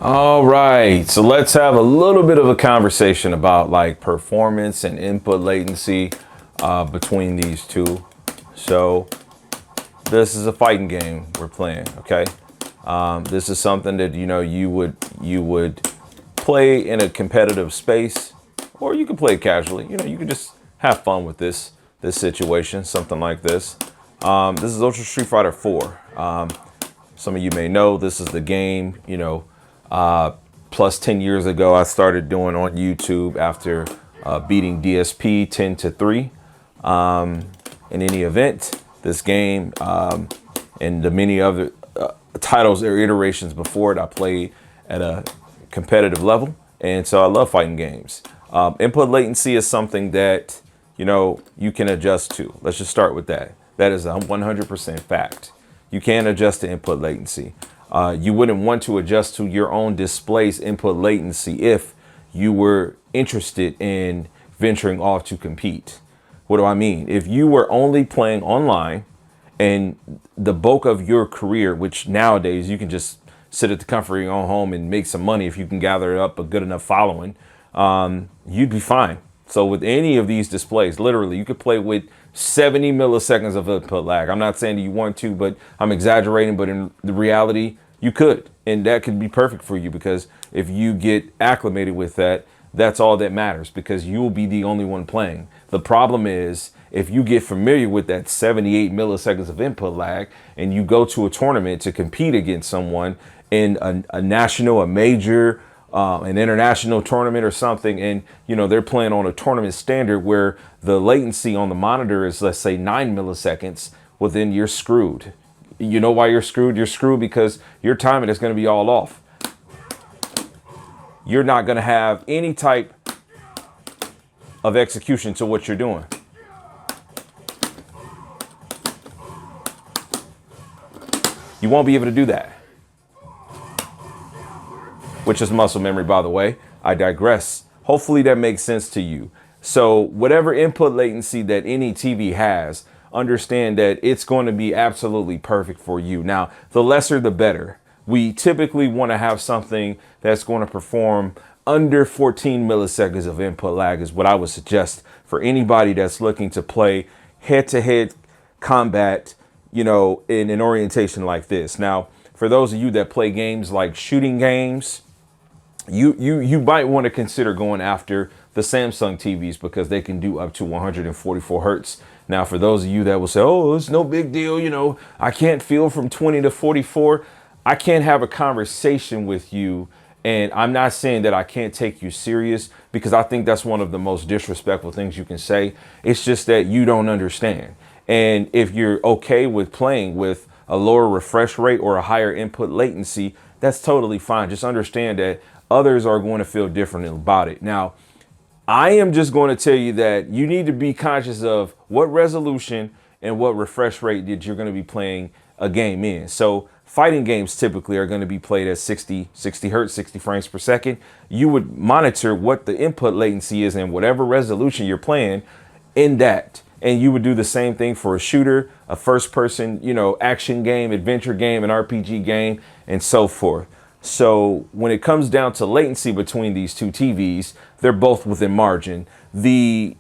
All right, so let's have a little bit of a conversation about like performance and input latency between these two. So this is a fighting game we're playing, okay? This is something that you would play in a competitive space, or you can play it casually. You can just have fun with this situation, something like this. This is Ultra Street Fighter 4. Some of you may know this is the game, plus 10 years ago, I started doing on YouTube after beating DSP 10-3. In any event, this game and the many other titles or iterations before it, I played at a competitive level. And so I love fighting games. Input latency is something that, you can adjust to. Let's just start with that. That is a 100% fact. You can adjust to input latency. You wouldn't want to adjust to your own display's input latency if you were interested in venturing off to compete. What do I mean? If you were only playing online and the bulk of your career, which nowadays you can just sit at the comfort of your own home and make some money if you can gather up a good enough following, you'd be fine. So with any of these displays, literally, you could play with 70 milliseconds of input lag. I'm not saying that you want to, but I'm exaggerating. But in the reality, you could. And that could be perfect for you, because if you get acclimated with that, that's all that matters, because you will be the only one playing. The problem is if you get familiar with that 78 milliseconds of input lag and you go to a tournament to compete against someone in a national, a major, an international tournament or something, and they're playing on a tournament standard where the latency on the monitor is, let's say, 9 milliseconds, well, then you're screwed. You know why you're screwed? You're screwed because your timing is going to be all off. You're not going to have any type of execution to what you're doing. You won't be able to do that. Which is muscle memory, by the way. I digress. Hopefully that makes sense to you. So whatever input latency that any TV has, understand that it's going to be absolutely perfect for you. Now, the lesser the better. We typically want to have something that's going to perform under 14 milliseconds of input lag is what I would suggest for anybody that's looking to play head-to-head combat, in an orientation like this. Now, for those of you that play games like shooting games, you might want to consider going after the Samsung TVs, because they can do up to 144 hertz. Now, for those of you that will say, oh, it's no big deal, I can't feel from 20 to 44. I can't have a conversation with you. And I'm not saying that I can't take you serious, because I think that's one of the most disrespectful things you can say. It's just that you don't understand. And if you're okay with playing with a lower refresh rate or a higher input latency, that's totally fine. Just understand that others are going to feel differently about it. Now, I am just going to tell you that you need to be conscious of what resolution and what refresh rate that you're going to be playing a game in. So fighting games typically are going to be played at 60 hertz, 60 frames per second. You would monitor what the input latency is and whatever resolution you're playing in that. And you would do the same thing for a shooter, a first person, action game, adventure game, an RPG game, and so forth. So when it comes down to latency between these two TVs, they're both within margin. The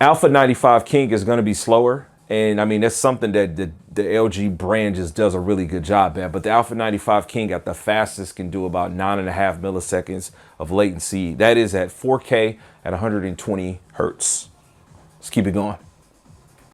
Alpha 95 King is going to be slower. And I mean, that's something that the LG brand just does a really good job at. But the Alpha 95 King at the fastest can do about 9.5 milliseconds of latency. That is at 4K at 120 hertz. Let's keep it going.